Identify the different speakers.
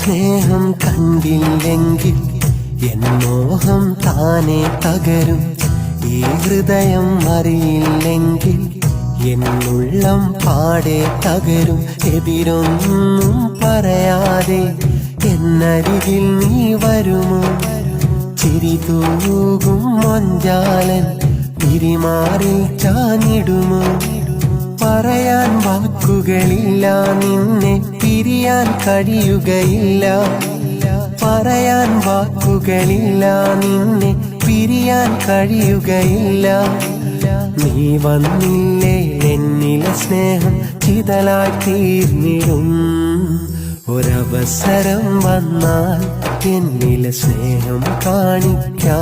Speaker 1: സ്നേഹം കണ്ടില്ലെങ്കിൽ എൻ മോഹം താനെ തകരും. ഈ ഹൃദയം അറിയില്ലെങ്കിൽ എന്നുള്ളം പാടെ തകരും. എതിരൊന്നും പറയാതെ എന്നരികിൽ നീ വരുമോ? ചിരി തൂകും മൊഞ്ചാലൻ പിരിമാറിൽ ചാഞ്ഞിടുമോ? പറയാൻ വാക്കുകളില്ല, നിന്നെ പിരിയാൻ കഴിയുകയില്ല. പറയാൻ വാക്കുകളില്ല, നിന്നെ പിരിയാൻ കഴിയുകയില്ല. നീ വന്നില്ലേ എന്നിലെ സ്നേഹം ചിതലായി തീർന്നിടും. ഒരവസരം വന്നാൽ എന്നിലെ സ്നേഹം കാണിക്കാം.